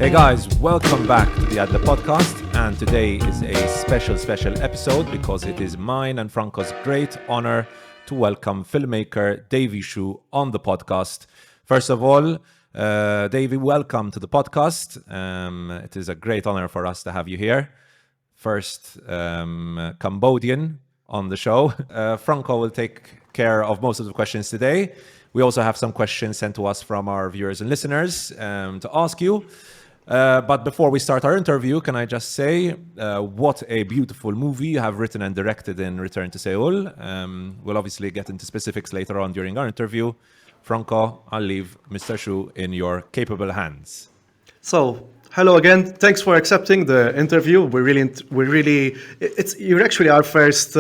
Hey guys, welcome back to the podcast, and today is a special episode because it is mine and Franco's great honor to welcome filmmaker Davy Chou on the podcast. First of all, Davy, welcome to the podcast. It is a great honor for us to have you here. First Cambodian on the show. Franco will take care of most of the questions today. We also have some questions sent to us from our viewers and listeners to ask you. But before we start our interview, can I just say what a beautiful movie you have written and directed in Return to Seoul. We'll obviously get into specifics later on during our interview. Franco, I'll leave Mr. Chou in your capable hands. So, hello again. Thanks for accepting the interview. You're actually our first.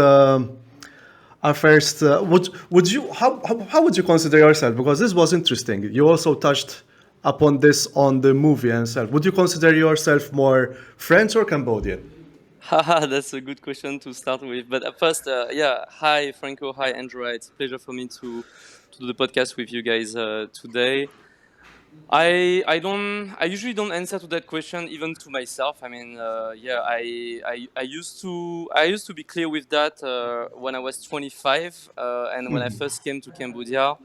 Would you how would you consider yourself? Because this was interesting. You also touched upon this on the movie itself. Would you consider yourself more French or Cambodian? Haha, that's a good question to start with. But first, hi Franco, hi Andrea. It's a pleasure for me to do the podcast with you guys today. I usually don't answer to that question even to myself. I mean, I used to be clear with that when I was 25 and when I first came to Cambodia,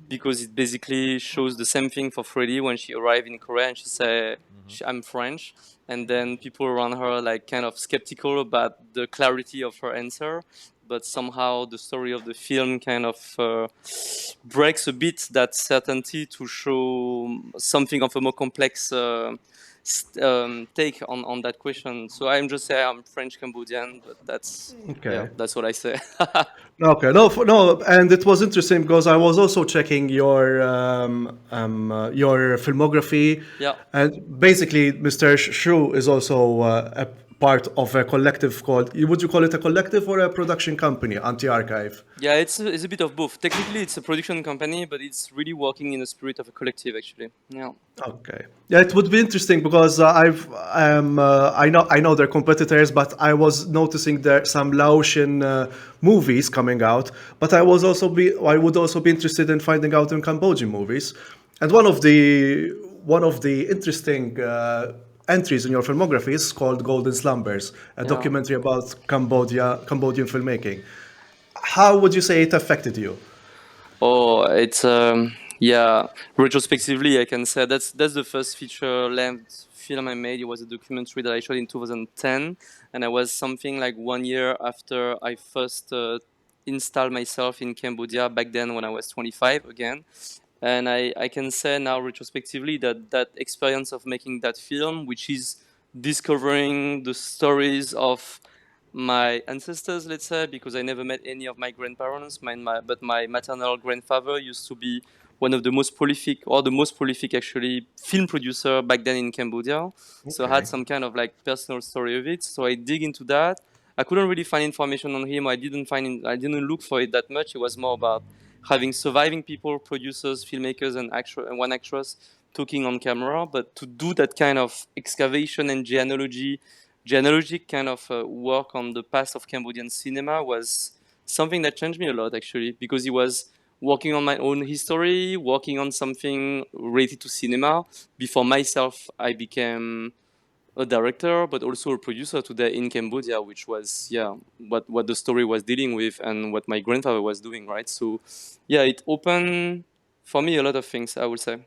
because it basically shows the same thing for Freddie when she arrived in Korea and she said, "I'm French," and then people around her like kind of skeptical about the clarity of her answer. But somehow the story of the film kind of breaks a bit that certainty to show something of a more complex take on that question. So I'm just saying I'm French Cambodian, but that's what I say. Okay, no, and it was interesting because I was also checking your filmography. Yeah. And basically, Mr. Chou is also a part of a collective called. Would you call it a collective or a production company? Anti-Archive. Yeah, it's a bit of both. Technically, it's a production company, but it's really working in the spirit of a collective, actually. Yeah. Okay. Yeah, it would be interesting because I know they're competitors, but I was noticing there some Laotian movies coming out. But I would also be interested in finding out in Cambodian movies. And one of the interesting entries in your filmography is called Golden Slumbers, a documentary about Cambodian filmmaking. How would you say it affected you? Oh, it's retrospectively, I can say that's the first feature-length film I made. It was a documentary that I shot in 2010, and I was something like 1 year after I first installed myself in Cambodia back then when I was 25 again. And I can say now retrospectively that experience of making that film, which is discovering the stories of my ancestors, let's say, because I never met any of my grandparents, but my maternal grandfather used to be one of the most prolific, or the most prolific actually, film producer back then in Cambodia. Okay. So I had some kind of like personal story of it. So I dig into that. I couldn't really find information on him. I didn't look for it that much. It was more about having surviving people, producers, filmmakers, and one actress talking on camera. But to do that kind of excavation and genealogic kind of work on the past of Cambodian cinema was something that changed me a lot, actually, because it was working on my own history, working on something related to cinema. Before myself, I became a director, but also a producer today in Cambodia, which was, what the story was dealing with and what my grandfather was doing, right? So, it opened for me a lot of things, I would say.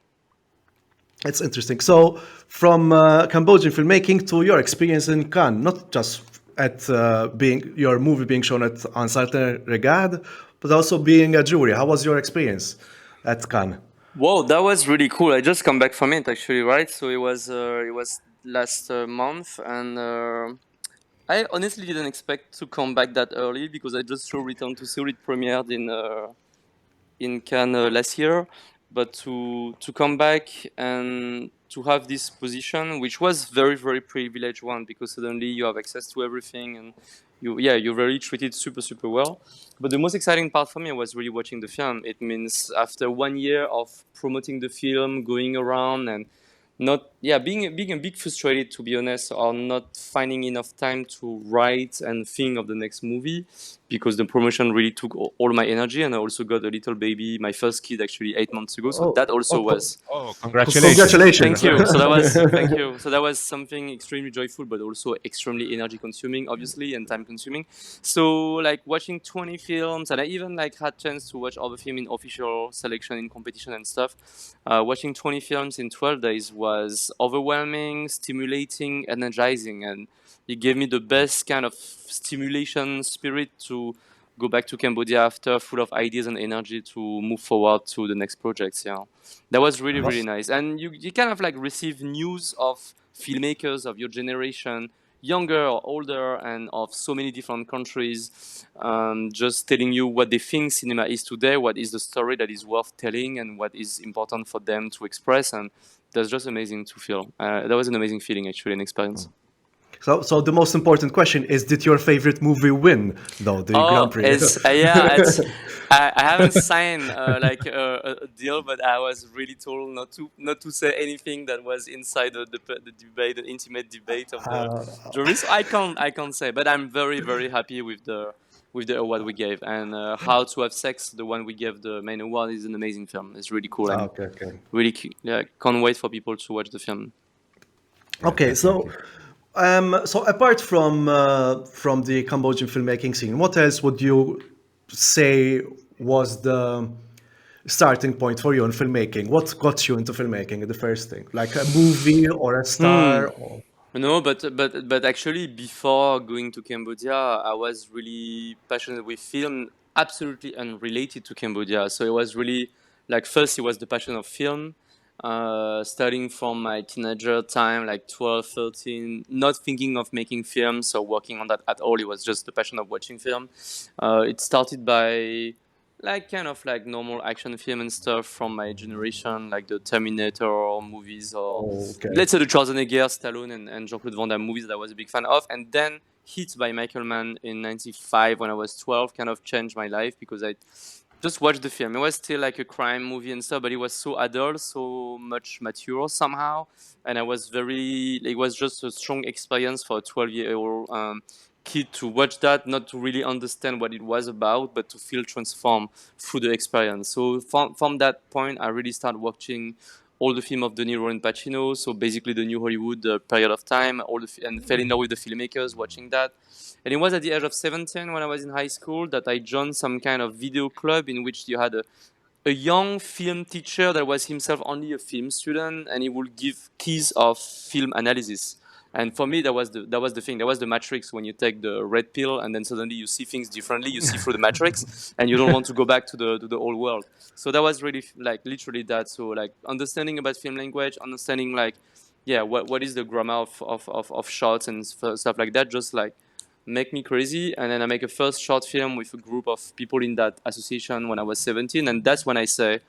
It's interesting. So, from Cambodian filmmaking to your experience in Cannes, not just at your movie being shown at Un Certain Regard, but also being a jury. How was your experience at Cannes? Wow, that was really cool. I just come back from it, actually, right? So it was last month, and I honestly didn't expect to come back that early because I just saw Return to Seoul. It premiered in Cannes last year. But to come back and to have this position, which was very, very privileged one, because suddenly you have access to everything and you're very treated super, super well. But the most exciting part for me was really watching the film. It means after 1 year of promoting the film, going around and not yeah, being a bit frustrated, to be honest, or not finding enough time to write and think of the next movie, because the promotion really took all my energy, and I also got a little baby, my first kid, actually 8 months ago. So Oh, that also oh, was. Oh, congratulations. congratulations. Thank you. So that was thank you. So that was something extremely joyful, but also extremely energy consuming, obviously, and time consuming. So like watching 20 films, and I even like had chance to watch other film in official selection in competition and stuff. Watching 20 films in 12 days was overwhelming, stimulating, energizing, and it gave me the best kind of stimulation spirit to go back to Cambodia after, full of ideas and energy to move forward to the next projects. Yeah, that was really really nice. And you kind of like receive news of filmmakers of your generation, younger or older, and of so many different countries, just telling you what they think cinema is today, what is the story that is worth telling, and what is important for them to express. And that's just amazing to feel. That was an amazing feeling, actually, an experience. So the most important question is: did your favorite movie win, though, the Oh, Grand Prix? it's yeah, it's I haven't signed like a deal, but I was really told not to say anything that was inside the debate, the intimate debate of the jury. So I can't say, but I'm very very happy with the award we gave, and How to Have Sex, the one we gave the main award, is an amazing film. It's really cool, and Okay, okay. really yeah, can't wait for people to watch the film. Okay, so apart from the Cambodian filmmaking scene, what else would you say was the starting point for you in filmmaking? What got you into filmmaking? The first thing, like a movie or a Hmm. star? Or... No, but actually, before going to Cambodia, I was really passionate with film, absolutely unrelated to Cambodia. So it was really like first it was the passion of film, starting from my teenager time, like 12, 13, not thinking of making films or working on that at all. It was just the passion of watching film. It started by like kind of like normal action film and stuff from my generation, like the Terminator movies, or Oh, okay. let's say the Schwarzenegger, Stallone, and Jean-Claude Van Damme movies that I was a big fan of. And then Hit by Michael Mann in '95 when I was 12 kind of changed my life, because I just watched the film. It was still like a crime movie and stuff, but it was so adult, so much mature somehow. And it was just a strong experience for a 12-year-old kid to watch that, not to really understand what it was about, but to feel transformed through the experience. So from that point, I really started watching all the film of De Niro and Pacino. So basically the new Hollywood period of time, and fell in love with the filmmakers watching that. And it was at the age of 17 when I was in high school that I joined some kind of video club in which you had a young film teacher that was himself only a film student, and he would give keys of film analysis. And for me, that was the thing. That was the matrix. When you take the red pill, and then suddenly you see things differently. You see through the matrix, and you don't want to go back to the old world. So that was really like literally that. So like understanding about film language, understanding like yeah, what is the grammar of shots and stuff like that. Just like make me crazy. And then I make a first short film with a group of people in that association when I was 17, and that's when I say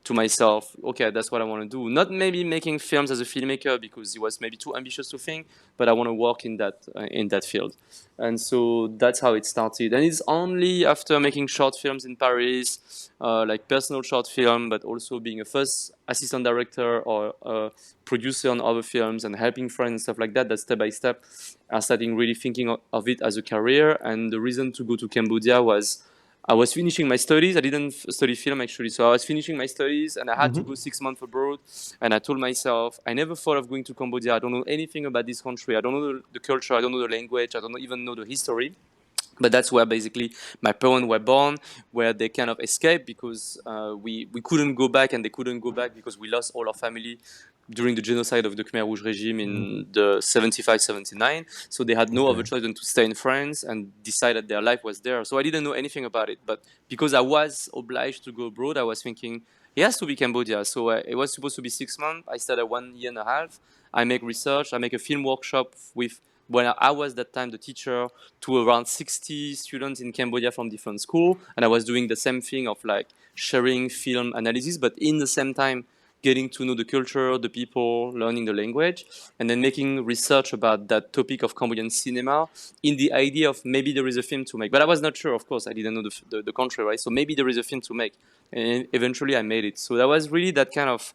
to myself, okay, that's what I want to do. Not maybe making films as a filmmaker, because it was maybe too ambitious to think, but I want to work in that field. And so that's how it started. And it's only after making short films in Paris, like personal short film, but also being a first assistant director or producer on other films and helping friends and stuff like that, that step by step I started really thinking of it as a career. And the reason to go to Cambodia was I was finishing my studies. I didn't study film actually, so I was finishing my studies, and I had to go 6 months abroad. And I told myself, I never thought of going to Cambodia. I don't know anything about this country. I don't know the culture. I don't know the language. I don't even know the history. But that's where basically my parents were born, where they kind of escaped because we couldn't go back, and they couldn't go back because we lost all our family during the genocide of the Khmer Rouge regime in the 75, 79. So they had no other choice than to stay in France and decide that their life was there. So I didn't know anything about it. But because I was obliged to go abroad, I was thinking, it has to be Cambodia. So it was supposed to be 6 months. I started 1 year and a half. I make research. I make a film workshop with, when I was that time the teacher, to around 60 students in Cambodia from different schools. And I was doing the same thing of like sharing film analysis, but in the same time, getting to know the culture, the people, learning the language, and then making research about that topic of Cambodian cinema in the idea of maybe there is a film to make. But I was not sure, of course, I didn't know the country, right? So maybe there is a film to make. And eventually I made it. So that was really that kind of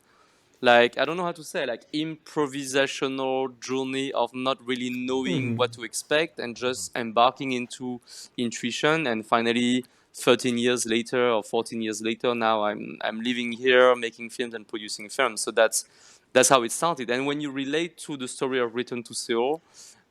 like, I don't know how to say, like improvisational journey of not really knowing what to expect and just embarking into intuition. And finally, 13 years later or 14 years later, now I'm living here, making films and producing films. So that's how it started. And when you relate to the story of Return to Seoul,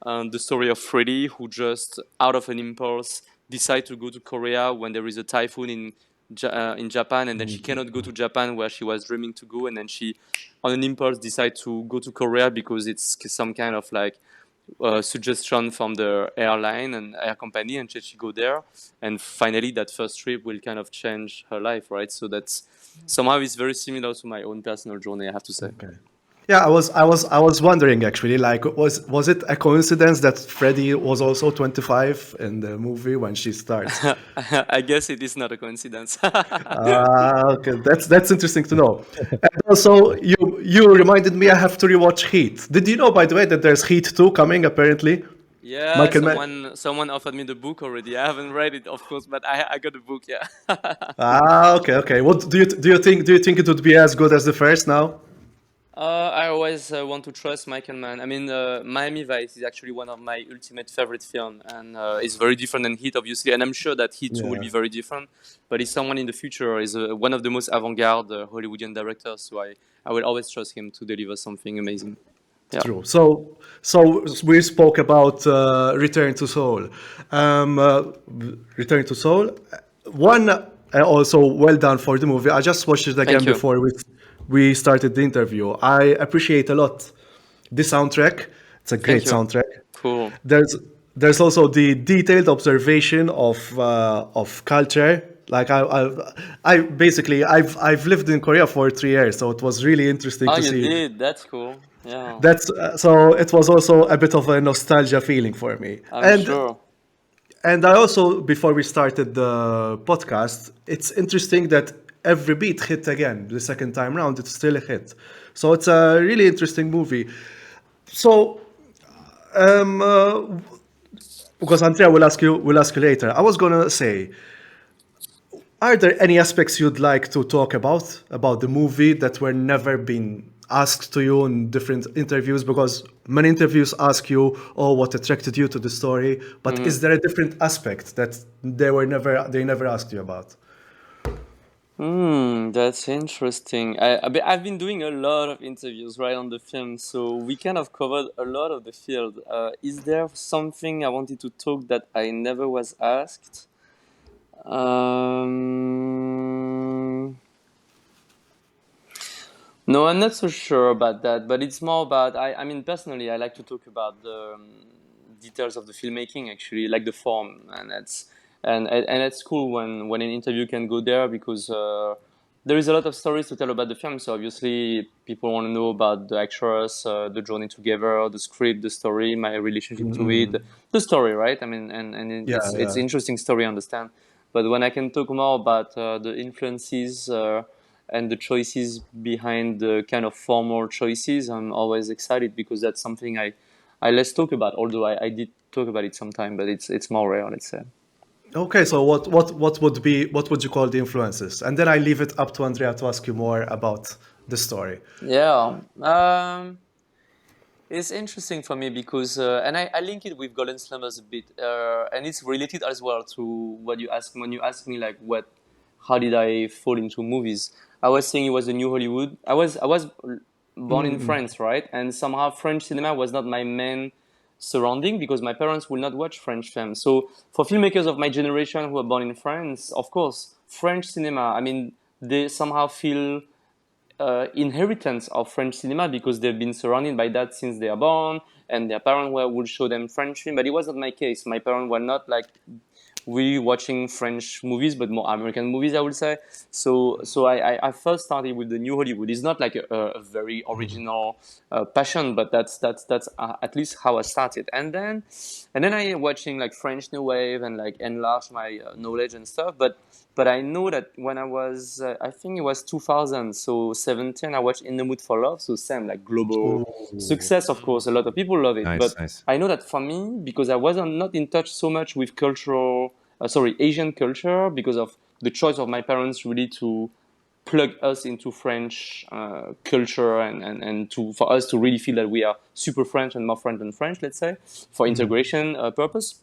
the story of Freddy, who just out of an impulse decide to go to Korea when there is a typhoon in Japan, and then she cannot go to Japan where she was dreaming to go, and then she, on an impulse, decide to go to Korea because it's some kind of like suggestion from the airline and air company, and she go there, and finally that first trip will kind of change her life, right? So that's somehow it's very similar to my own personal journey, I have to say. Okay. Yeah, I was wondering actually, like, was it a coincidence that Freddie was also 25 in the movie when she starts? I guess it is not a coincidence. Okay, that's interesting to know. And also, you reminded me I have to rewatch Heat. Did you know, by the way, that there's Heat 2 coming apparently? Yeah, Michael someone offered me the book already. I haven't read it, of course, but I got the book. Yeah. Okay. What do you think it would be as good as the first now? I always want to trust Michael Mann. I mean, Miami Vice is actually one of my ultimate favorite film, and it's very different than Heat, obviously. And I'm sure that Heat 2 will Yeah. be very different. But he's someone in the future. Is one of the most avant-garde Hollywoodian directors. So I will always trust him to deliver something amazing. Yeah. True. So we spoke about Return to Seoul. Return to Seoul. One also well done for the movie. I just watched it again Thank you. before we started the interview. I appreciate a lot the soundtrack. It's a great Thank you. soundtrack. Cool. There's also the detailed observation of culture. Like I basically I've lived in Korea for 3 years, so it was really interesting Oh, to you see. did. That's cool. Yeah. That's so it was also a bit of a nostalgia feeling for me. I'm And sure. and I also, before we started the podcast, it's interesting that every beat hit again. The second time round, it's still a hit. So it's a really interesting movie. So um, uh, because Andrea will ask you later. I was gonna say, are there any aspects you'd like to talk about the movie that were never been asked to you in different interviews? Because many interviews ask you, "Oh, what attracted you to the story?" But is there a different aspect that they never asked you about? That's interesting. I've been doing a lot of interviews right on the film, so we kind of covered a lot of the field. Is there something I wanted to talk that I never was asked? Um, no, I'm not so sure about that, but it's more about, I mean, personally, I like to talk about the details of the filmmaking, actually, like the form, and it's cool when an interview can go there because there is a lot of stories to tell about the film. So obviously, people want to know about the actress, the journey together, the script, the story, my relationship to it, the story, right? I mean, and Yeah, it's yeah. an interesting story, I understand. But when I can talk more about the influences and the choices behind the kind of formal choices, I'm always excited because that's something I less talk about. Although I did talk about it sometime, but it's more rare, let's say. Okay, so what would you call the influences? And then I leave it up to Andrea to ask you more about the story. Yeah. It's interesting for me because, and I link it with Golden Slumbers a bit, and it's related as well to what you asked when you asked me like how did I fall into movies? I was saying it was the new Hollywood. I was born in France, right? And somehow French cinema was not my main surrounding because my parents will not watch French films. So for filmmakers of my generation who are born in France, of course, French cinema. I mean, they somehow feel inheritance of French cinema because they've been surrounded by that since they are born, and their parents would show them French film. But it was not my case. My parents were not like really watching French movies, but more American movies, I would say. So I first started with the new Hollywood. It's not like a very original passion, but that's at least how I started. And then I watching like French New Wave and like enlarge my knowledge and stuff. But I know that when I was, I think it was 2000, so 17, I watched In the Mood for Love. So same, like global Ooh. success, of course. A lot of people love it. Nice, But nice. I know that for me, because I wasn't not in touch so much with Asian culture, because of the choice of my parents really to plug us into French culture and for us to really feel that we are super French and more French than French, let's say, for integration purpose.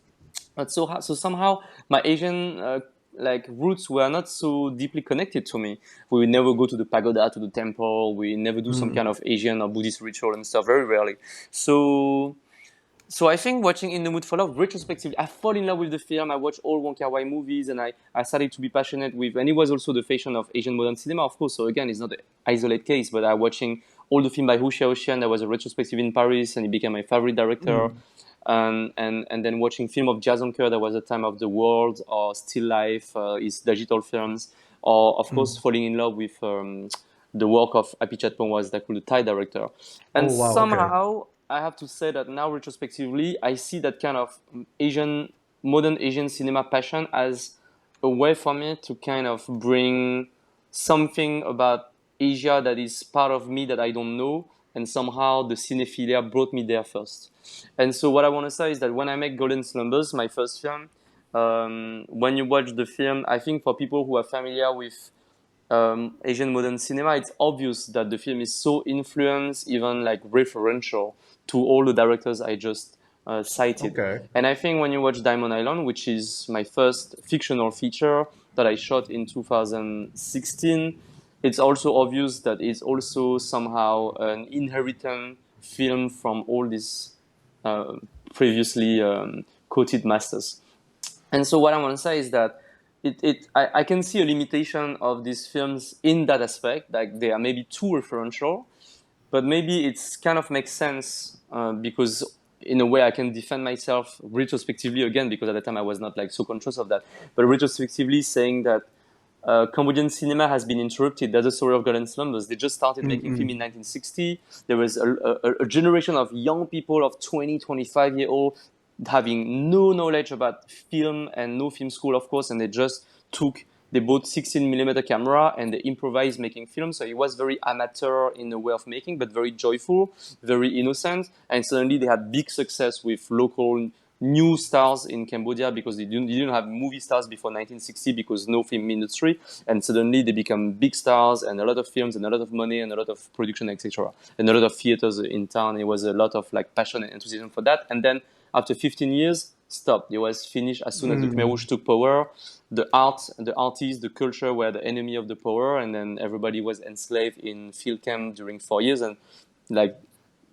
But so somehow my Asian like roots were not so deeply connected to me. We would never go to the pagoda, to the temple. We never do some kind of Asian or Buddhist ritual and stuff, very rarely. So I think watching In the Mood for Love retrospectively, I fall in love with the film. I watched all Wong Kar-wai movies, and I started to be passionate with, and it was also the fashion of Asian modern cinema, of course. So again, it's not an isolated case, but I watching all the film by Hu Xiaoxian. There was a retrospective in Paris, and he became my favorite director. And then watching film of Jia Zhongke, There Was a Time of the World, or Still Life, his digital films, or of course falling in love with the work of Apichatpong was the Thai director. And Oh wow, okay. somehow I have to say that now retrospectively, I see that kind of modern Asian cinema passion as a way for me to kind of bring something about Asia that is part of me that I don't know, and somehow the cinephilia brought me there first. And so what I want to say is that when I make Golden Slumbers, my first film, when you watch the film, I think for people who are familiar with Asian modern cinema, it's obvious that the film is so influenced, even like referential to all the directors I just cited. Okay. And I think when you watch Diamond Island, which is my first fictional feature that I shot in 2016, it's also obvious that it's also somehow an inherited film from all these uh, previously quoted masters. And so what I want to say is that I can see a limitation of these films in that aspect, like they are maybe too referential, but maybe it's kind of makes sense because in a way I can defend myself retrospectively again, because at the time I was not like so conscious of that, but retrospectively saying that Cambodian cinema has been interrupted. That's the story of Golden Slumbers. They just started making film in 1960. There was a generation of young people of 20, 25-year-old having no knowledge about film and no film school, of course, and they bought 16 millimeter camera and they improvised making film. So it was very amateur in the way of making, but very joyful, very innocent. And suddenly they had big success with local new stars in Cambodia, because they didn't have movie stars before 1960 because no film industry. And suddenly they become big stars and a lot of films and a lot of money and a lot of production, etc. And a lot of theaters in town. It was a lot of like passion and enthusiasm for that. And then after 15 years, stopped. It was finished as soon as the Khmer Rouge took power. The art, the artists, the culture were the enemy of the power, and then everybody was enslaved in field camp during 4 years, and like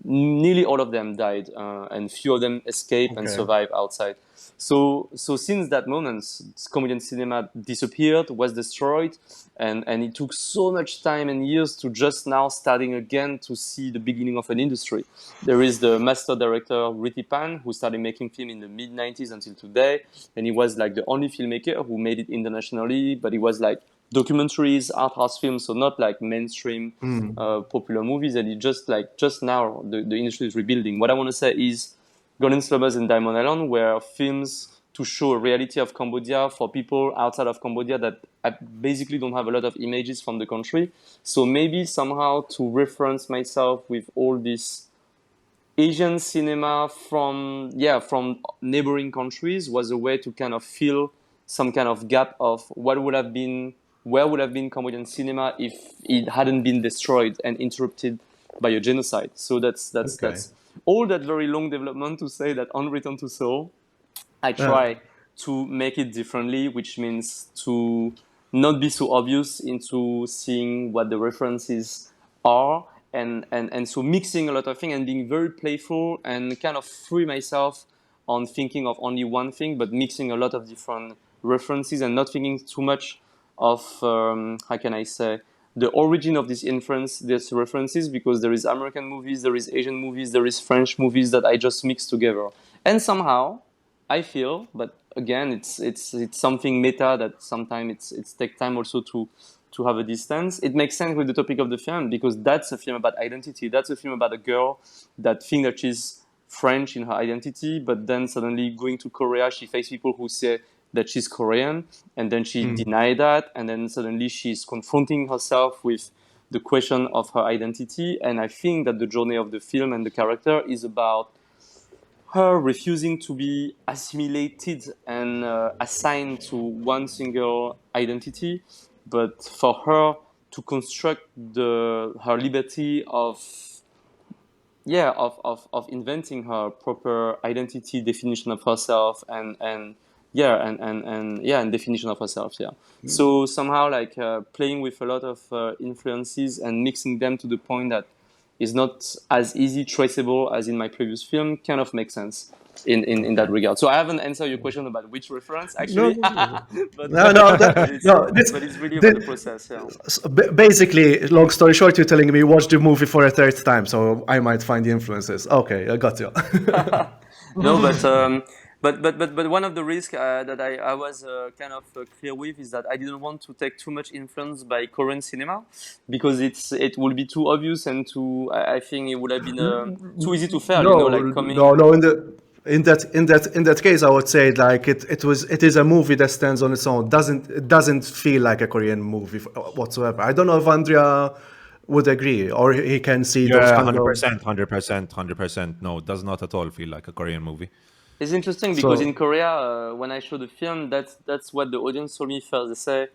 nearly all of them died, and few of them escaped and survived outside. So since that moment, Cambodian cinema disappeared, was destroyed, and it took so much time and years to just now starting again to see the beginning of an industry. There is the master director Ritipan, who started making film in the mid-90s until today, and he was like the only filmmaker who made it internationally, but he was like documentaries, art house films, so not like mainstream popular movies. And it just now the industry is rebuilding. What I want to say is Golden Slumbers and Diamond Island were films to show a reality of Cambodia for people outside of Cambodia that basically don't have a lot of images from the country. So maybe somehow to reference myself with all this Asian cinema from neighboring countries was a way to kind of fill some kind of gap of where would have been Cambodian cinema if it hadn't been destroyed and interrupted by a genocide. So that's all that very long development to say that on Return to Seoul, I try to make it differently, which means to not be so obvious into seeing what the references are, and so mixing a lot of things and being very playful and kind of free myself on thinking of only one thing, but mixing a lot of different references and not thinking too much of how can I say, the origin of this influence, these references, because there is American movies, there is Asian movies, there is French movies that I just mix together, and somehow I feel, but again, it's something meta that sometimes it's take time also to have a distance. It makes sense with the topic of the film because that's a film about identity. That's a film about a girl that thinks that she's French in her identity, but then suddenly going to Korea, she faces people who say that she's Korean, and then she denied that, and then suddenly she's confronting herself with the question of her identity. And I think that the journey of the film and the character is about her refusing to be assimilated and assigned to one single identity, but for her to construct her liberty of inventing her proper identity, definition of herself, and definition of herself. Yeah. So somehow like playing with a lot of influences and mixing them to the point that is not as easy traceable as in my previous film kind of makes sense in that regard. So I haven't answered your question about which reference actually, but but it's really about the process. Yeah. Basically, long story short, you're telling me watch the movie for a third time, so I might find the influences. Okay, I got you. No, but one of the risks that I was kind of clear with is that I didn't want to take too much influence by Korean cinema because it would be too obvious and too I think it would have been too easy to fail. You know, like coming. No. In that case, I would say like it is a movie that stands on its own. It doesn't feel like a Korean movie whatsoever. I don't know if Andrea would agree or he can see those Yeah, kind of. 100%, 100%. No, it does not at all feel like a Korean movie. It's interesting because in Korea, when I show the film, that's what the audience told me first. They say,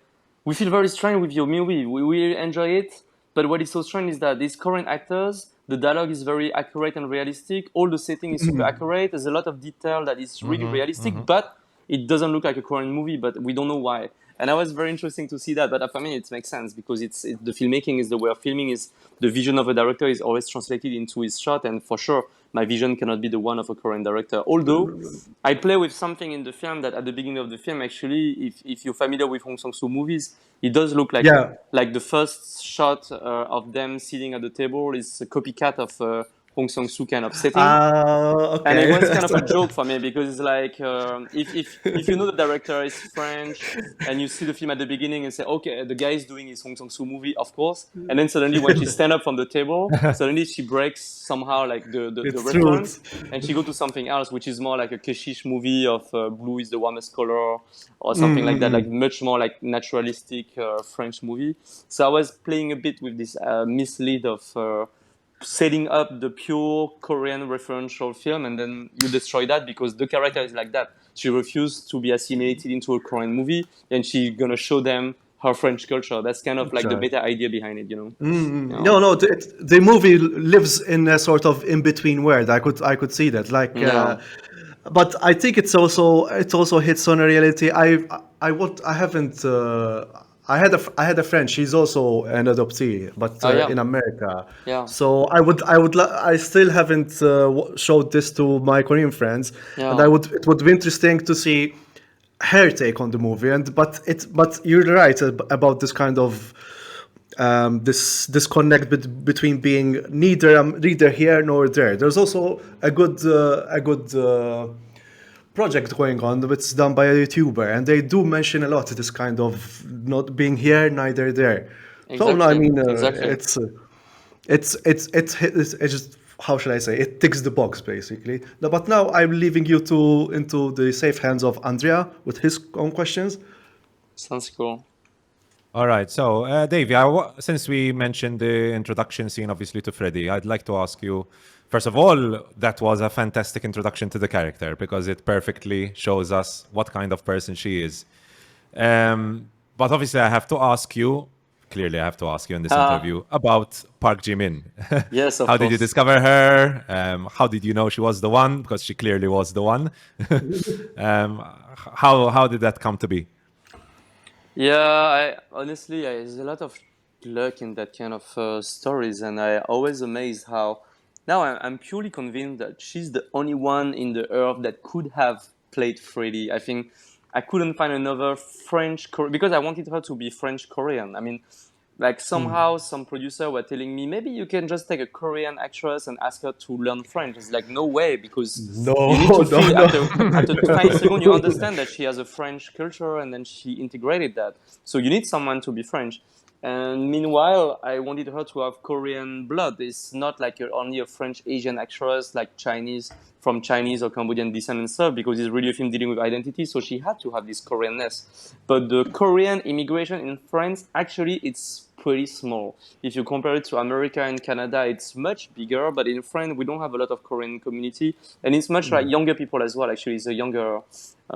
"We feel very strange with your movie. We really enjoy it, but what is so strange is that these Korean actors, the dialogue is very accurate and realistic. All the setting is super accurate. There's a lot of detail that is really realistic, but it doesn't look like a Korean movie. But we don't know why." And I was very interesting to see that. But for me, it makes sense because the filmmaking is the way of filming is the vision of a director is always translated into his shot, and for sure my vision cannot be the one of a Korean director. Although I play with something in the film that at the beginning of the film, actually, if you're familiar with Hong Sang-soo movies, it does look like like the first shot of them sitting at the table is a copycat of Hong Sang-soo kind of setting. Okay. And it was kind of a joke for me because it's like if you know the director is French and you see the film at the beginning and say, okay, the guy is doing his Hong Sang-soo movie, of course, and then suddenly when she stand up from the table, suddenly she breaks somehow like the reference and she go to something else, which is more like a Keshish movie of blue is the warmest color or something like that, like much more like naturalistic French movie. So I was playing a bit with this mislead of setting up the pure Korean referential film, and then you destroy that because the character is like that. She refused to be assimilated into a Korean movie, and she's gonna show them her French culture. That's kind of like the better idea behind it, you know. No, the movie lives in a sort of in between world. I could see that, like, but I think it also hits on a reality. I had a friend. She's also an adoptee, but in America. Yeah. So I still haven't showed this to my Korean friends, and it would be interesting to see her take on the movie. But you're right about this kind of this disconnect between being neither here nor there. There's also a good project going on that's done by a YouTuber, and they do mention a lot this kind of not being here neither there. Exactly. So no, I mean Exactly. it's just, how should I say, it ticks the box basically. No, but now I'm leaving you into the safe hands of Andrea with his own questions. Sounds cool. All right. So, Davey, since we mentioned the introduction scene, obviously, to Freddy, I'd like to ask you, first of all, that was a fantastic introduction to the character because it perfectly shows us what kind of person she is. But obviously, I have to ask you, clearly I have to ask you in this interview, about Park Ji-min. Yes, of How course. did you discover her? How did you know she was the one? Because she clearly was the one. How did that come to be? Yeah, honestly, there's a lot of luck in that kind of stories, and I always amazed how now I'm purely convinced that she's the only one in the earth that could have played Freddy. I think I couldn't find another because I wanted her to be French Korean. I mean, like somehow some producer were telling me maybe you can just take a Korean actress and ask her to learn French. It's like no way because you need to feel after 5 seconds you understand that she has a French culture and then she integrated that. So you need someone to be French. And meanwhile, I wanted her to have Korean blood. It's not like you're only a French Asian actress, like from Chinese or Cambodian descent and stuff, because it's really a film dealing with identity. So she had to have this Koreanness. But the Korean immigration in France, actually, it's pretty small. If you compare it to America and Canada, it's much bigger. But in France, we don't have a lot of Korean community. And it's much like younger people as well. Actually, it's a younger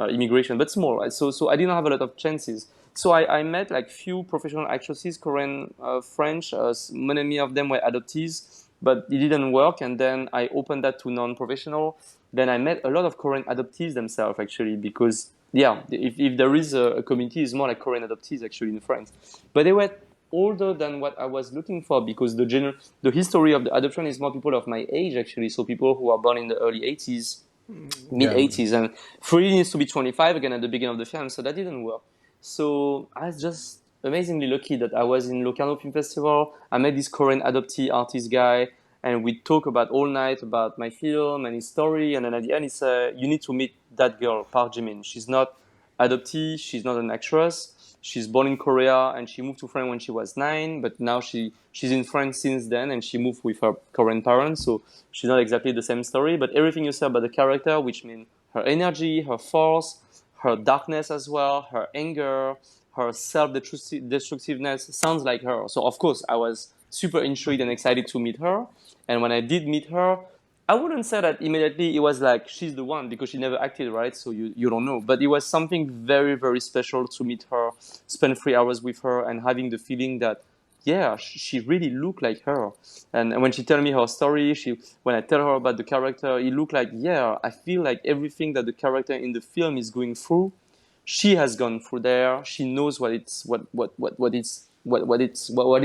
immigration, but small. So I didn't have a lot of chances. So I met like few professional actresses, Korean, French. Many of them were adoptees, but it didn't work. And then I opened that to non-professional. Then I met a lot of Korean adoptees themselves, actually, because yeah, if there is a community, it's more like Korean adoptees actually in France. But they were older than what I was looking for, because the history of the adoption is more people of my age actually, so people who are born in the early 80s, mid 80s, and Freddie needs to be 25 again at the beginning of the film, so that didn't work. So I was just amazingly lucky that I was in Locarno Film Festival. I met this Korean adoptee artist guy, and we talk about all night about my film and his story. And then at the end, he said, "You need to meet that girl, Park Jimin. She's not adoptee. She's not an actress. She's born in Korea and she moved to France when she was 9. But now she's in France since then, and she moved with her Korean parents. So she's not exactly the same story. But everything you said about the character, which means her energy, her force, her darkness as well, her anger, her self-destructiveness, sounds like her. So of course I was super intrigued and excited to meet her. And when I did meet her, I wouldn't say that immediately it was like she's the one, because she never acted, right? So you don't know. But it was something very, very special to meet her, spend 3 hours with her, and having the feeling that, yeah, she really looked like her. And when she told me her story, when I tell her about the character, it looked like, yeah, I feel like everything that the character in the film is going through, she has gone through there. She knows what it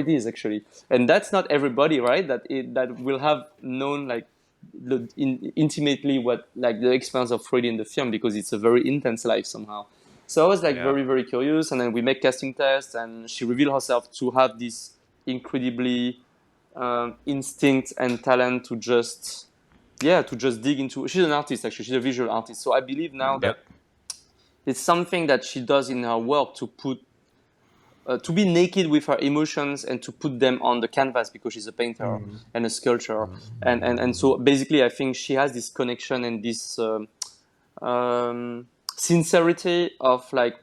is actually. And that's not everybody, right? That will have known like intimately what like the experience of Freddie in the film, because it's a very intense life somehow. So I was like very, very curious, and then we make casting tests, and she revealed herself to have this incredibly instinct and talent to just dig into. She's an artist actually. She's a visual artist. So I believe now that it's something that she does in her work to put to be naked with her emotions and to put them on the canvas, because she's a painter and a sculptor. And so basically I think she has this connection and this sincerity of like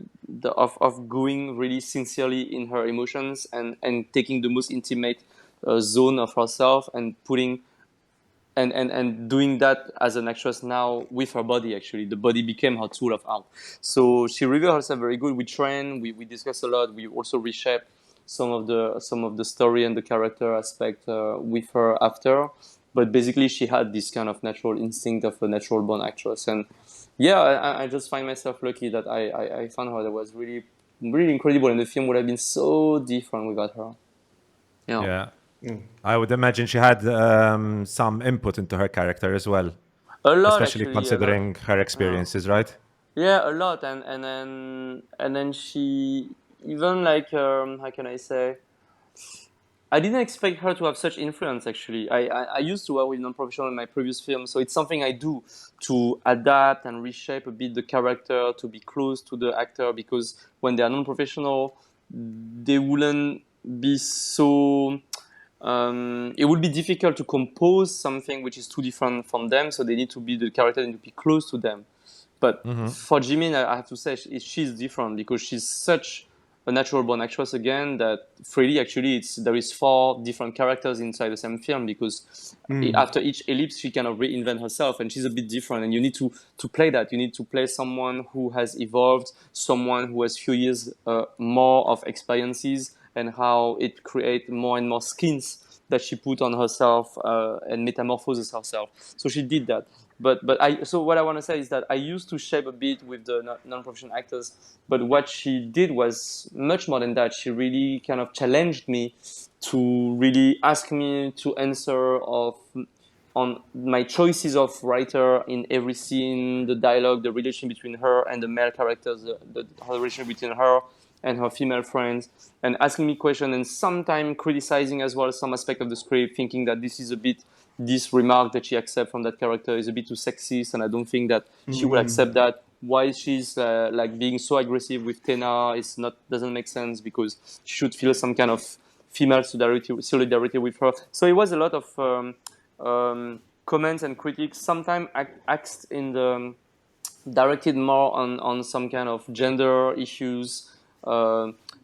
of going really sincerely in her emotions, and taking the most intimate zone of herself and putting and doing that as an actress now with her body. Actually, the body became her tool of art. So she revealed herself very good. We train, we discuss a lot. We also reshape some of the story and the character aspect with her after. But basically, she had this kind of natural instinct of a natural born actress. And yeah, I just find myself lucky that I found her. That was really, really incredible, and the film would have been so different without her. Yeah. I would imagine she had some input into her character as well, A lot, especially actually, considering her experiences, right? Yeah, a lot, and then she even like how can I say? I didn't expect her to have such influence. Actually, I used to work with non-professional in my previous film, so it's something I do to adapt and reshape a bit the character to be close to the actor, because when they are non-professional, they wouldn't be so. It would be difficult to compose something which is too different from them, so they need to be the character need to be close to them. But for Jimin, I have to say she's different, because she's such a natural born actress again that Freddie actually there is 4 different characters inside the same film, because after each ellipse she kind of reinvent herself, and she's a bit different, and you need to play that. You need to play someone who has evolved, someone who has few years more of experiences, and how it creates more and more skins that she put on herself and metamorphoses herself. So she did that. But so what I want to say is that I used to shape a bit with the non-professional actors, but what she did was much more than that. She really kind of challenged me to really ask me to answer on my choices of writer in every scene, the dialogue, the relation between her and the male characters, the relation between her and her female friends, and asking me questions, and sometimes criticizing as well some aspect of the script, thinking that this remark that she accepts from that character is a bit too sexist, and I don't think that she will accept that. Why she's like being so aggressive with Tena doesn't make sense, because she should feel some kind of female solidarity with her. So it was a lot of comments and critiques, sometimes asked directed more on some kind of gender issues,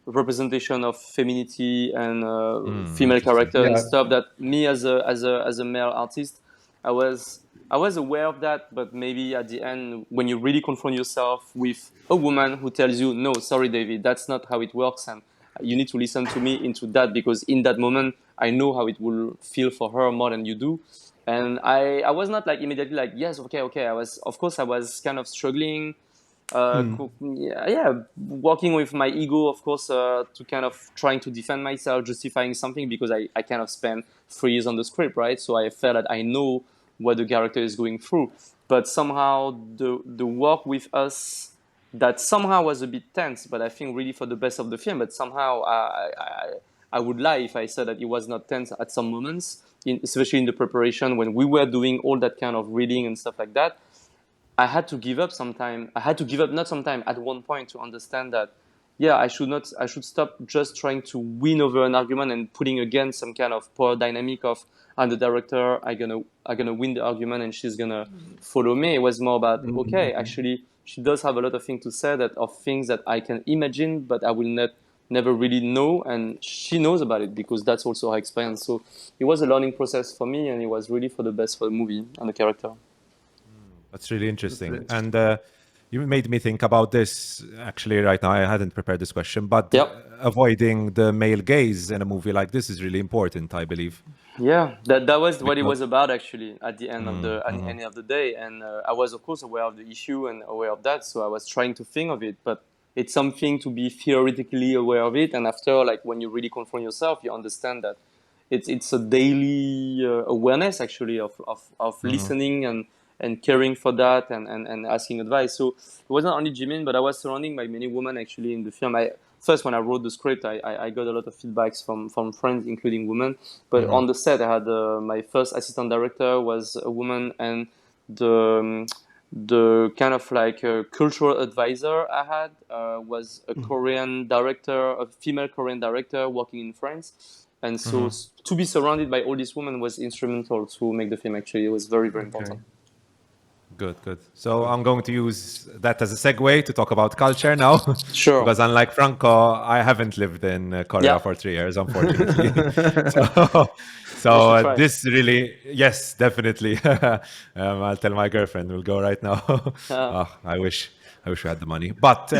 representation of femininity and female character and stuff, that me as a male artist, I was I was aware of that, but maybe at the end, when you really confront yourself with a woman who tells you, no, sorry, David, that's not how it works. And you need to listen to me into that, because in that moment, I know how it will feel for her more than you do. And I was not like immediately like, yes, okay. Of course, I was kind of struggling, working with my ego, of course, to kind of trying to defend myself, justifying something, because I kind of spent 3 years on the script, right? So I felt that I know what the character is going through, but somehow the work with us, that somehow was a bit tense, but I think really for the best of the film. But somehow I would lie if I said that it was not tense at some moments, especially in the preparation when we were doing all that kind of reading and stuff like that. I had to give up sometime. I had to give up, not sometime, at one point, to understand that, yeah, I should stop just trying to win over an argument and putting again some kind of power dynamic of, I'm the director, I'm gonna win the argument and she's gonna follow me. It was more about, okay, actually, she does have a lot of things to say, that of things that I can imagine, but I will never really know, and she knows about it because that's also her experience. So it was a learning process for me, and it was really for the best for the movie and the character. That's really interesting. And you made me think about this actually right now. I hadn't prepared this question, but Yep. avoiding the male gaze in a movie like this is really important, I believe. Yeah, that was what it Because, was about, actually, at the end of the end of the day. And I was, of course, aware of the issue and aware of that, so I was trying to think of it. But it's something to be theoretically aware of it, and after, like, when you really confront yourself, you understand that it's a daily awareness, actually, of listening and caring for that, and asking advice. So it wasn't only Jimin, but I was surrounded by many women, actually, in the film. First, when I wrote the script, I got a lot of feedbacks from friends, including women. But on the set, I had my first assistant director was a woman, and the kind of like cultural advisor I had was a Korean director, a female Korean director working in France. And so to be surrounded by all these women was instrumental to make the film, actually. It was very, very important. Good. So I'm going to use that as a segue to talk about culture now. Sure. Because unlike Franco, I haven't lived in Korea Yeah. for 3 years, unfortunately. So You should try. this really, yes, definitely. I'll tell my girlfriend. We'll go right now. Oh, I wish we had the money. But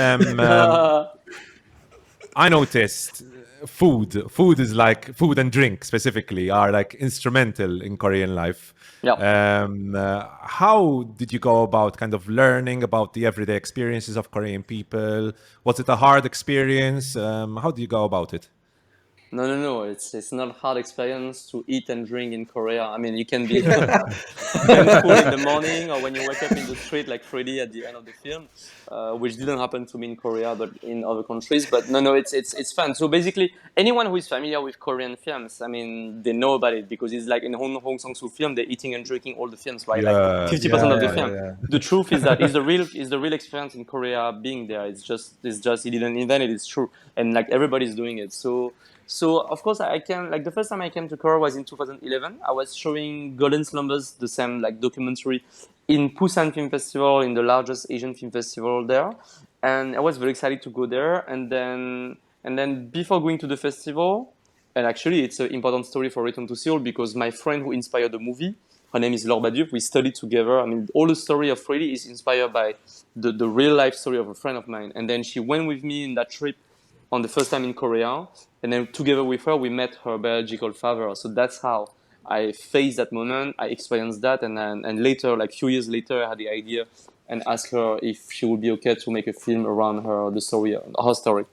I noticed food is like food and drink specifically are like instrumental in Korean life. Yeah. How did you go about kind of learning about the everyday experiences of Korean people? Was it a hard experience? How do you go about it? No. It's not a hard experience to eat and drink in Korea. I mean, you can be thankful in the morning or when you wake up in the street like Freddy at the end of the film, which didn't happen to me in Korea, but in other countries. But no, it's fun. So basically, anyone who is familiar with Korean films, I mean, they know about it, because it's like in Hong Sang-soo film, they're eating and drinking all the films, right? Like Yeah, 50% of the yeah, film. yeah. The truth is that it's the real experience in Korea being there. It's just he didn't invent it. It's true, and like everybody's doing it. So of course I came, like the first time I came to Korea was in 2011. I was showing Golden Slumbers, the same like documentary, in Busan Film Festival, in the largest Asian film festival there, and I was very excited to go there. And then before going to the festival, and actually it's an important story for Return to Seoul, because my friend who inspired the movie, her name is Laure Badiou. We studied together. I mean, all the story of Freddy is inspired by the real life story of a friend of mine. And then she went with me in that trip on the first time in Korea, and then together with her we met her biological father. So that's how I faced that moment. I experienced that, and later, like few years later, I had the idea and asked her if she would be okay to make a film around her her story.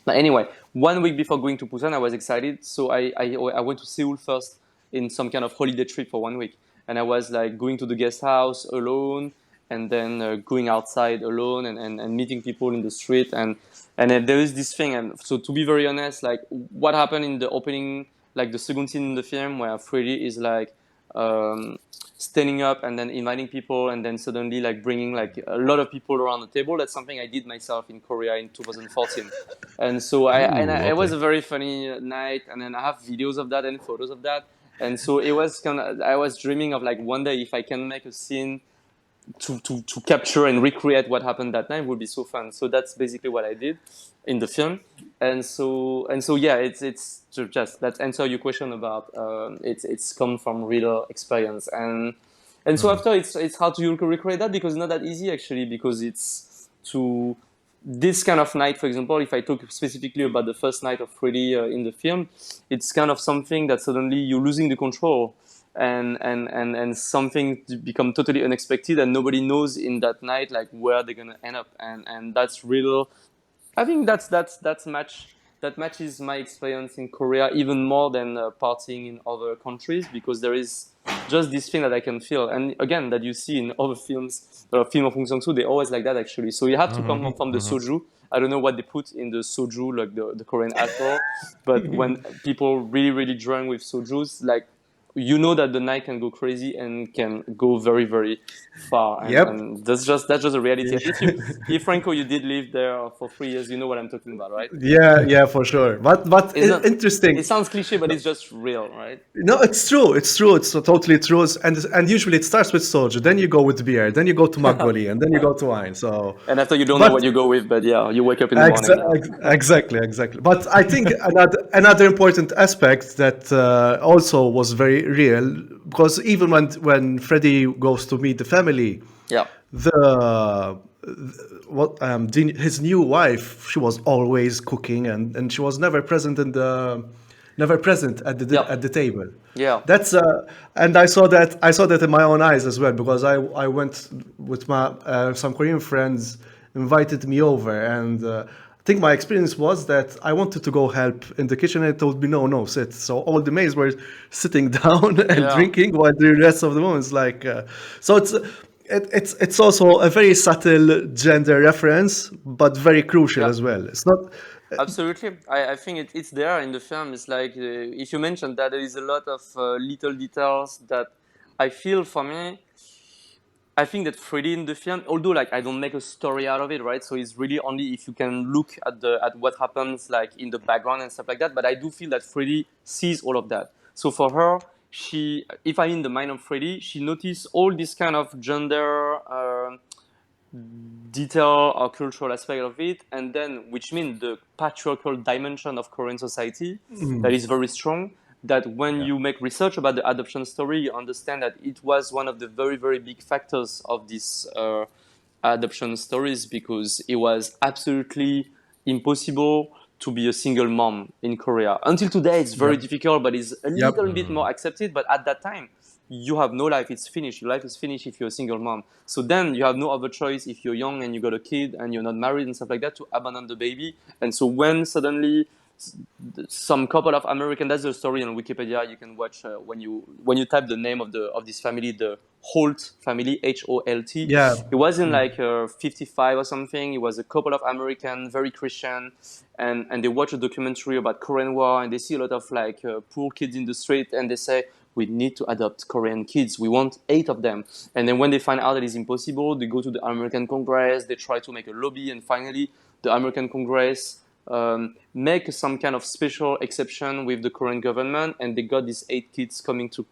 But anyway, 1 week before going to Busan, I was excited. So I went to Seoul first in some kind of holiday trip for 1 week, and I was like going to the guest house alone, and then going outside alone, and meeting people in the street, and then there is this thing. And so, to be very honest, like what happened in the opening, like the second scene in the film where Freddy is like standing up and then inviting people, and then suddenly like bringing like a lot of people around the table. That's something I did myself in Korea in 2014, and so it was a very funny night. And then I have videos of that and photos of that, and so it was kind of, I was dreaming of like one day if I can make a scene to capture and recreate what happened that night would be so fun. So that's basically what I did in the film. And so yeah, it's just that answer your question about it's come from real experience. And so after it's hard to recreate that because it's not that easy actually, because it's to this kind of night, for example, if I talk specifically about the first night of Freddy in the film, it's kind of something that suddenly you're losing the control, and something become totally unexpected, and nobody knows in that night like where they're gonna end up, and that's real. I think that matches my experience in Korea even more than partying in other countries, because there is just this thing that I can feel, and again that you see in other films, film of Hong Sang-soo, they always like that actually. So you have to come from the soju. I don't know what they put in the soju, like the Korean alcohol, but when people really drunk with sojus, like you know that the night can go crazy and can go very very far, and that's just a reality. If Franco, you did live there for 3 years, you know what I'm talking about, right? Yeah, for sure. But interesting. It sounds cliche, but it's just real, right? No, it's true. It's true. It's totally true. And usually it starts with soju, then you go with beer, then you go to makgeolli, and then you go to wine. So and after you don't know what you go with, but yeah, you wake up in the morning. Exactly. But I think another important aspect that also was very real, because even when Freddy goes to meet the family, Yeah. his new wife, she was always cooking, and she was never present at the table. Yeah. That's and I saw that in my own eyes as well, because I went with my some Korean friends invited me over, and I think my experience was that I wanted to go help in the kitchen, and it told me no, sit. So all the maids were sitting down and drinking, while the rest of the women is like so it's also a very subtle gender reference, but very crucial as well. It's not. Absolutely. I think it's there in the film. It's like, if you mentioned that, there is a lot of little details that I feel, for me, I think that Freddy in the film, although like I don't make a story out of it, right? So it's really only if you can look at what happens like in the background and stuff like that. But I do feel that Freddy sees all of that. So for her, if I'm in the mind of Freddy, she noticed all this kind of gender detail or cultural aspect of it, and then which means the patriarchal dimension of Korean society that is very strong. That when you make research about the adoption story, you understand that it was one of the very very big factors of this adoption stories, because it was absolutely impossible to be a single mom in Korea. Until today, it's very difficult, but it's a little bit more accepted. But at that time, you have no life, it's finished. Your life is finished if you're a single mom. So then you have no other choice if you're young and you got a kid and you're not married and stuff like that, to abandon the baby. And so when suddenly some couple of American, that's the story on Wikipedia, you can watch when you type the name of this family, the Holt family, Holt. It wasn't like 55 or something. It was a couple of American, very Christian, and they watch a documentary about Korean War, and they see a lot of like poor kids in the street, and they say, we need to adopt Korean kids. We want 8 of them. And then when they find out that it's impossible, they go to the American Congress, they try to make a lobby, and finally the American Congress make some kind of special exception with the Korean government, and they got these 8 kids coming to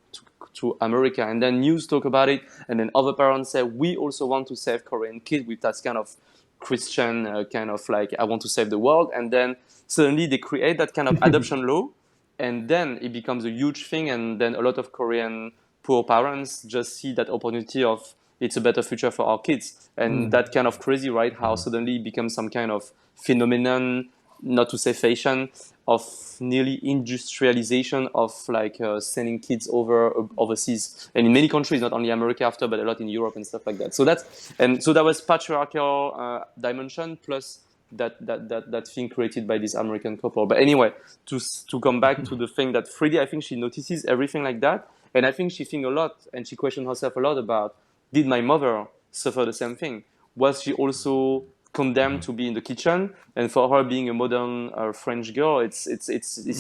America. And then news talk about it, and then other parents say, we also want to save Korean kids, with that kind of Christian kind of like, I want to save the world. And then suddenly they create that kind of adoption law, and then it becomes a huge thing, and then a lot of Korean poor parents just see that opportunity of, it's a better future for our kids. And that kind of crazy, right? How suddenly it becomes some kind of phenomenon, not to say fashion, of nearly industrialization of like sending kids overseas, and in many countries, not only America after, but a lot in Europe and stuff like that. So that was patriarchal dimension plus that thing created by this American couple. But anyway, to come back to the thing that Freddy, I think she notices everything like that, and I think she thinks a lot, and she questions herself a lot about, did my mother suffer the same thing? Was she also condemned to be in the kitchen? And for her, being a modern French girl, it's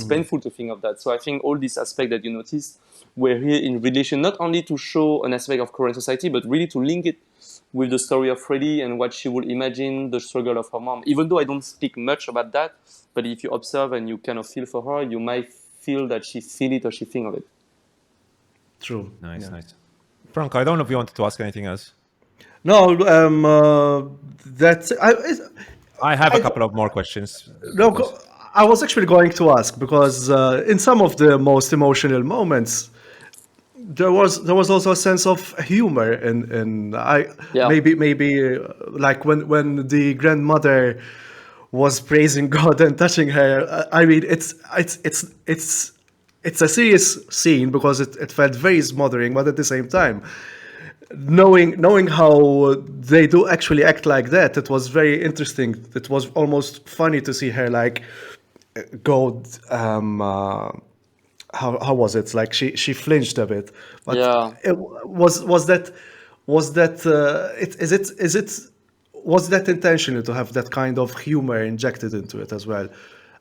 painful to think of that. So I think all these aspects that you noticed were here in relation, not only to show an aspect of Korean society, but really to link it with the story of Freddy and what she would imagine the struggle of her mom. Even though I don't speak much about that, but if you observe and you kind of feel for her, you might feel that she feel it or she think of it. True. Nice. Franco, I don't know if you wanted to ask anything else. No, that's. I have a couple of more questions. No, I was actually going to ask, because in some of the most emotional moments, there was also a sense of humor in I Yeah. maybe like when the grandmother was praising God and touching her. I mean, it's a serious scene because it felt very smothering, but at the same time, knowing how they do actually act like that, it was very interesting. It was almost funny to see her like go. How was it? Like she flinched a bit, but Yeah. it was that is it was that intentional to have that kind of humor injected into it as well?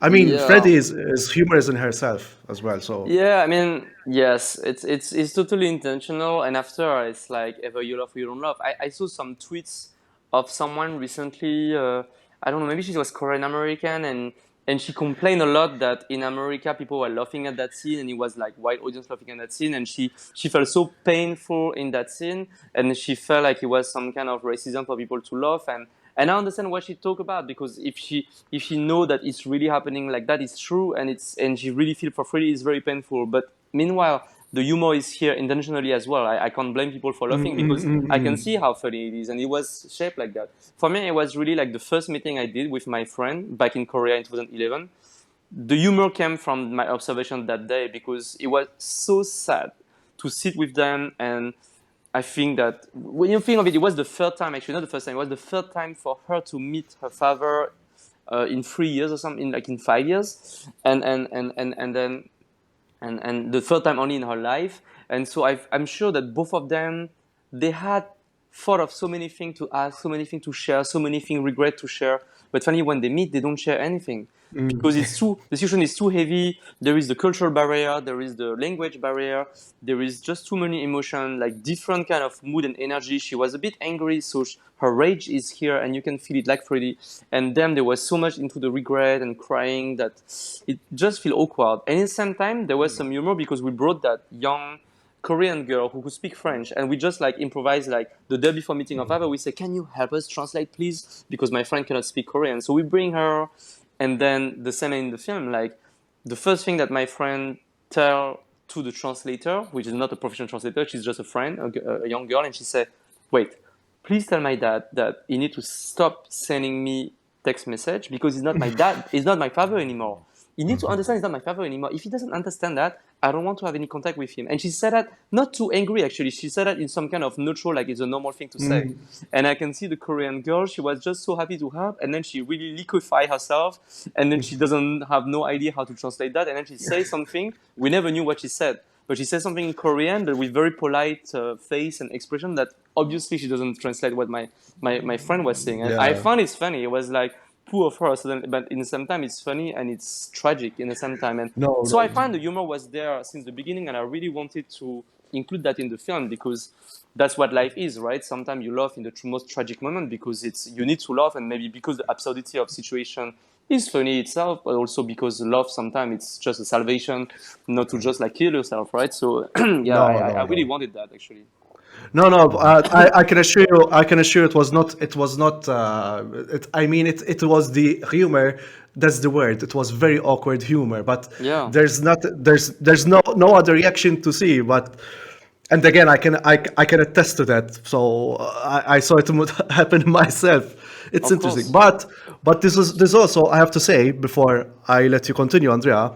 I mean, Yeah. Freddie is humorous in herself as well. So Yeah, I mean, yes, it's totally intentional. And after, it's like ever you love or you don't love. I saw some tweets of someone recently. I don't know, maybe she was Korean American, and she complained a lot that in America people were laughing at that scene, and it was like white audience laughing at that scene, and she felt so painful in that scene, and she felt like it was some kind of racism for people to laugh. And I understand what she talked about, because if she know that it's really happening like that, it's true, and she really feel for free, it's very painful. But meanwhile, the humor is here intentionally as well. I can't blame people for laughing, because I can see how funny it is, and it was shaped like that. For me, it was really like the first meeting I did with my friend back in Korea in 2011. The humor came from my observation that day, because it was so sad to sit with them. And I think that when you think of it, it was the third time, actually not the first time, it was the third time for her to meet her father in 3 years or something, like in 5 years, and then and the third time only in her life. And so I'm sure that both of them, they had thought of so many things to ask, so many things to share, so many things regret to share. But finally, when they meet, they don't share anything, because the situation is too heavy. There is the cultural barrier, there is the language barrier, there is just too many emotions, like different kind of mood and energy. She was a bit angry, so her rage is here, and you can feel it like Freddie. And then there was so much into the regret and crying that it just feel awkward. And at the same time, there was some humor, because we brought that young Korean girl who could speak French, and we just like improvised, like the day before meeting of Ava, we say, "Can you help us translate, please? Because my friend cannot speak Korean." So we bring her, and then the same in the film. Like the first thing that my friend tell to the translator, which is not a professional translator, she's just a friend, a young girl, and she said, "Wait, please tell my dad that he need to stop sending me text message, because he's not my dad, he's not my father anymore. He needs to understand he's not my father anymore. If he doesn't understand that, I don't want to have any contact with him." And she said that not too angry, actually. She said that in some kind of neutral, like it's a normal thing to say. And I can see the Korean girl, she was just so happy to help, and then she really liquefied herself, and then she doesn't have no idea how to translate that, and then she says something. We never knew what she said, but she says something in Korean, but with very polite face and expression that obviously she doesn't translate what my friend was saying. And I yeah, found it funny. It was like, poor of her, but in the same time it's funny and it's tragic in the same time. And no, so I find the humor was there since the beginning, and I really wanted to include that in the film, because that's what life is, right? Sometimes you laugh in the most tragic moment, because it's you need to laugh, and maybe because the absurdity of situation is funny itself, but also because love sometimes it's just a salvation, not to just like kill yourself, right? So yeah, no, I no, really no. wanted that, actually. No, no. I can assure you. I can assure it was not. It was not. I mean, it was the humor. That's the word. It was very awkward humor. But Yeah, there's not. There's no other reaction to see. But and again, I can attest to that. So I saw it happen myself. It's of interesting. course. But this also I have to say before I let you continue, Andrea.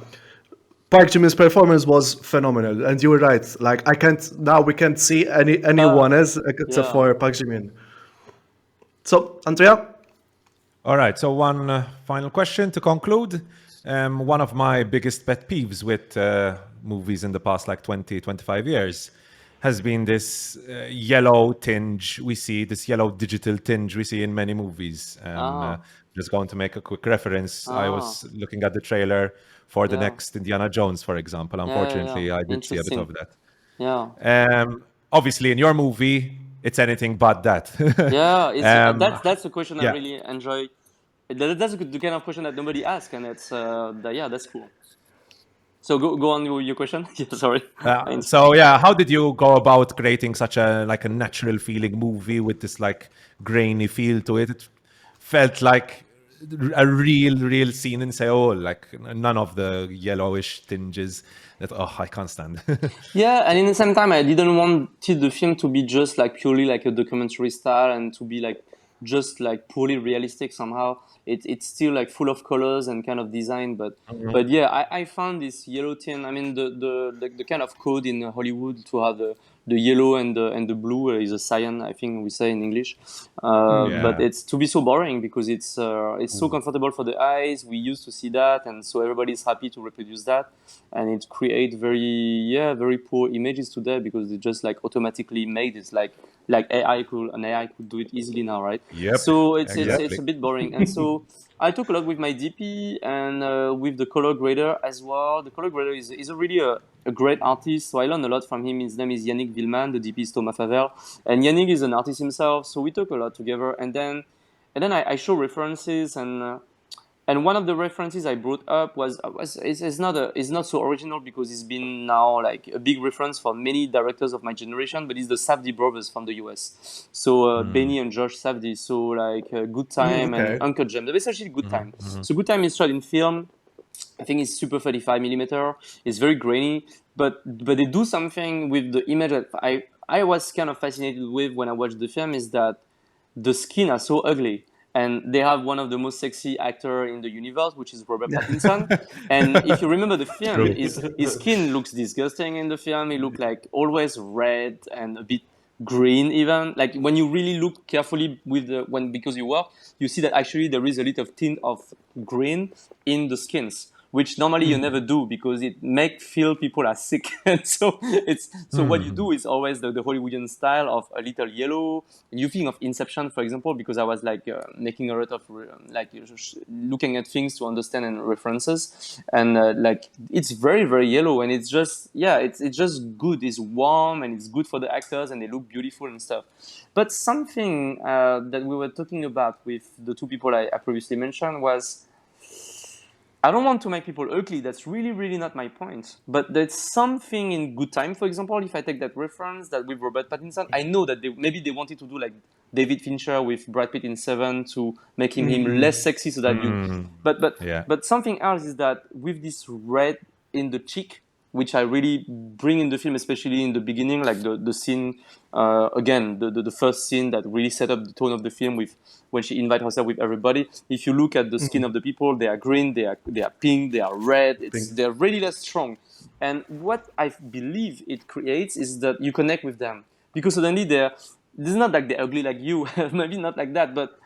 Park Jimin's performance was phenomenal, and you were right. Like I can't now we can't see uh, anyone else except yeah. for Park Jimin. So Andrea, All right. So one final question to conclude. One of my biggest pet peeves with movies in the past like 20, 25 years has been this yellow tinge we see, this yellow digital tinge we see in many movies. Ah, Just going to make a quick reference. I ah, was looking at the trailer for the yeah. next Indiana Jones, for example. Yeah. Unfortunately, I did see a bit Interesting. of that. Yeah. Obviously, in your movie, it's anything but that. Yeah, it's um, that's a question I yeah. really enjoy. That's the kind of question that nobody asks, and it's yeah, that's cool. So go on with your question. Yeah, sorry. So yeah, how did you go about creating such a like a natural feeling movie with this like grainy feel to it? It felt like a real scene in Seoul, like none of the yellowish tinges that I can't stand. Yeah, and in the same time, I didn't want the film to be just like purely like a documentary style and to be like just like poorly realistic somehow. It's still like full of colors and kind of design, but yeah, I found this yellow tint. I mean, the kind of code in Hollywood to have the yellow and the blue is a cyan, I think we say in English. But Yeah. it's to be so boring because it's so comfortable for the eyes. We used to see that, and so everybody's happy to reproduce that, and it creates very poor images today because they just like automatically made. It's like an AI could do it easily now, right? Yep. So it's Exactly. a bit boring, and so I talk a lot with my DP and with the color grader as well. The color grader is a really a great artist, so I learned a lot from him. His name is Yannick Villeman, the DP is Thomas Favel, and Yannick is an artist himself, so we talk a lot together. And then I show references, and one of the references I brought up was it's not so original because it's been now like a big reference for many directors of my generation, but it's the Safdie brothers from the US. So Benny and Josh Safdie. So like Good Time and Okay. Uncle Jim. They're essentially Good Time. So Good Time is shot in film. I think it's super 35 millimeter. It's very grainy, but they do something with the image that I was kind of fascinated with when I watched the film is that the skin are so ugly. And they have one of the most sexy actor in the universe, which is Robert Pattinson. And if you remember the film, True. his skin looks disgusting in the film. He looked like always red and a bit green even. Like when you really look carefully with because you work, you see that actually there is a little tint of green in the skins, which normally you never do because it make feel people are sick. And so what you do is always the Hollywoodian style of a little yellow. And you think of Inception, for example, because I was like making a lot of looking at things to understand and references, and like it's very yellow, and it's just it's just good. It's warm and it's good for the actors, and they look beautiful and stuff. But something that we were talking about with the two people I previously mentioned was I don't want to make people ugly. That's really not my point. But there's something in Good Time, for example, if I take that reference, that with Robert Pattinson, I know that maybe they wanted to do like David Fincher with Brad Pitt in Seven to make him less sexy so that you. But but Yeah. but something else is that with this red in the cheek, which I really bring in the film, especially in the beginning, like the scene, again, the first scene that really set up the tone of the film with when she invites herself with everybody. If you look at the skin of the people, they are green, they are pink, they are red. They're really less strong. And what I believe it creates is that you connect with them because suddenly it's not like they're ugly like you, maybe not like that, but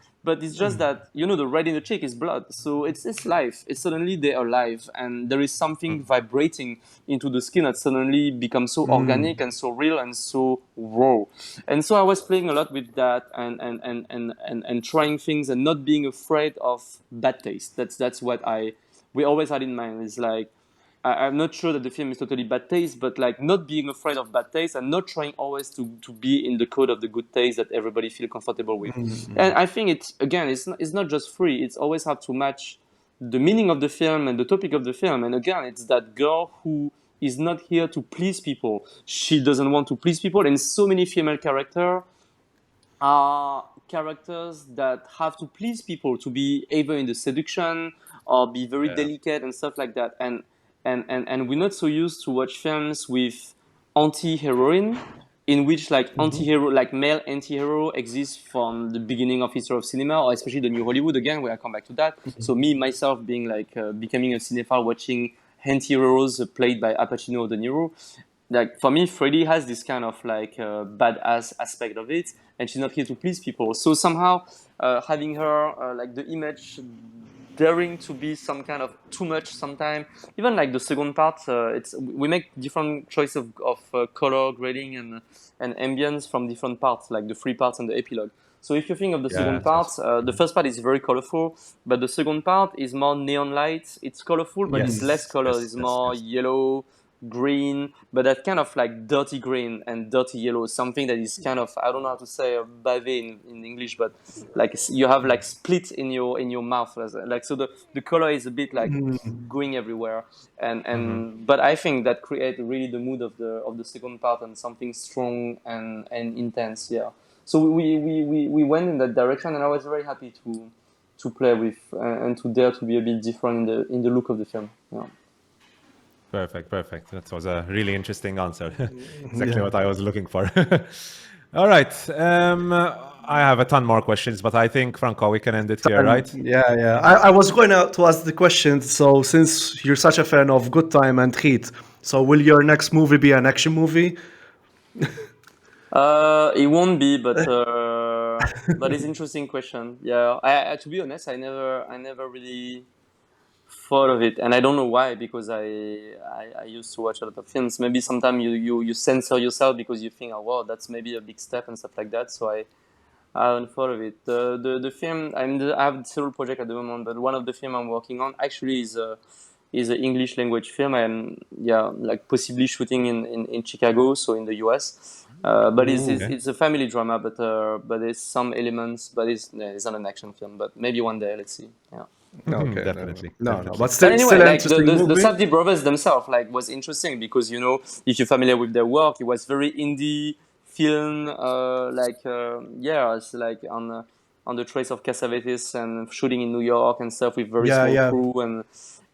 it's just that the red in the cheek is blood, so it's life. It's suddenly they're alive, and there is something vibrating into the skin that suddenly becomes so organic and so real and so raw. And so I was playing a lot with that and trying things and not being afraid of bad taste. That's what we always had in mind. Is like I'm not sure that the film is totally bad taste, but like not being afraid of bad taste and not trying always to be in the code of the good taste that everybody feel comfortable with. And I think it's not just free. It's always have to match the meaning of the film and the topic of the film. And again, it's that girl who is not here to please people. She doesn't want to please people. And so many female characters are characters that have to please people to be either in the seduction or be very Yeah. delicate and stuff like that. And we're not so used to watch films with anti-heroine in which like anti-hero, like male anti-hero exists from the beginning of history of cinema, or especially the new Hollywood again, where I come back to that. So me myself being like becoming a cinephile, watching anti-heroes played by Al Pacino or De Niro, like for me, Freddie has this kind of like badass aspect of it, and she's not here to please people. So somehow, having her like the image daring to be some kind of too much sometimes, even like the second part, it's we make different choice of color grading and ambience from different parts, like the three parts and the epilogue. So if you think of the second Yes. part, Yes. the first part is very colorful, but the second part is more neon lights. It's colorful, but it's less Yes. color. Yes. It's Yes. more Yes. yellow, green, but that kind of like dirty green and dirty yellow, something that is kind of, I don't know how to say bavé in English, but like you have like split in your mouth, like so the color is a bit like going everywhere, and but I think that create really the mood of the second part and something strong and intense. Yeah. So we went in that direction, and I was very happy to play with and to dare to be a bit different in the look of the film. Yeah. Perfect. That was a really interesting answer. Exactly Yeah. what I was looking for. All right. I have a ton more questions, but I think, Franco, we can end it here, right? Yeah. I was going to ask the question. So, since you're such a fan of Good Time and Heat, so will your next movie be an action movie? It won't be, but it's interesting question. Yeah, to be honest, I never really thought of it, and I don't know why, because I used to watch a lot of films. Maybe sometimes you censor yourself because you think, oh wow, that's maybe a big step and stuff like that. So I haven't thought of it. The film I have several projects at the moment, but one of the film I'm working on actually is an English language film, and like possibly shooting in Chicago, so in the US. But it's a family drama, but there's some elements, but it's not an action film. But maybe one day, let's see. Yeah. Okay, Definitely. no, Definitely. but still, But anyway, still an like interesting the movie. Safdie brothers themselves, like was interesting because if you're familiar with their work, it was very indie film, it's like on the trace of Cassavetes and shooting in New York and stuff with very small crew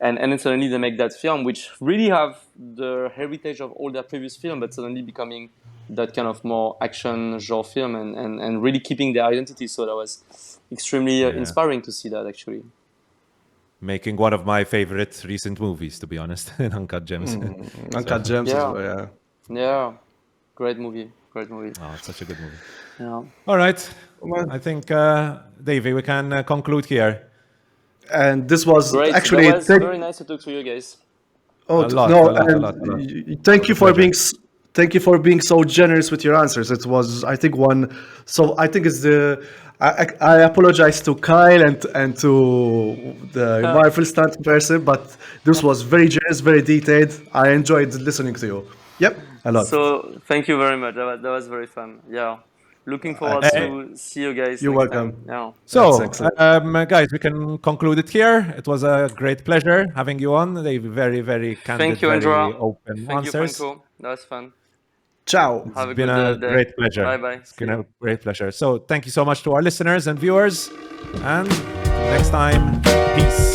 and then suddenly they make that film, which really have the heritage of all their previous film, but suddenly becoming that kind of more action genre film and really keeping their identity. So that was extremely inspiring to see that actually. Making one of my favorite recent movies, to be honest, in Uncut Gems. Uncut Gems as well, yeah. Yeah, great movie. Oh, it's such a good movie. Yeah. All right. I think, Davey, we can conclude here. And this was Great. actually That was very nice to talk to you guys. Oh, A lot. Thank you for being so generous with your answers. It was, I think, one. So I think it's the. I apologize to Kyle and to the Marvel stunt person, but this was very generous, very detailed. I enjoyed listening to you. Yep, a lot. So thank you very much. That was very fun. Yeah. Looking forward to see you guys. You're next welcome. Time. Yeah. So, guys, we can conclude it here. It was a great pleasure having you on. They very, very candid, Thank you, very Andrea. open Thank answers. you, Franco. That was fun. Ciao. Have It's been a day. great pleasure. Bye-bye. It's been a great pleasure. So thank you so much to our listeners and viewers. And next time, peace.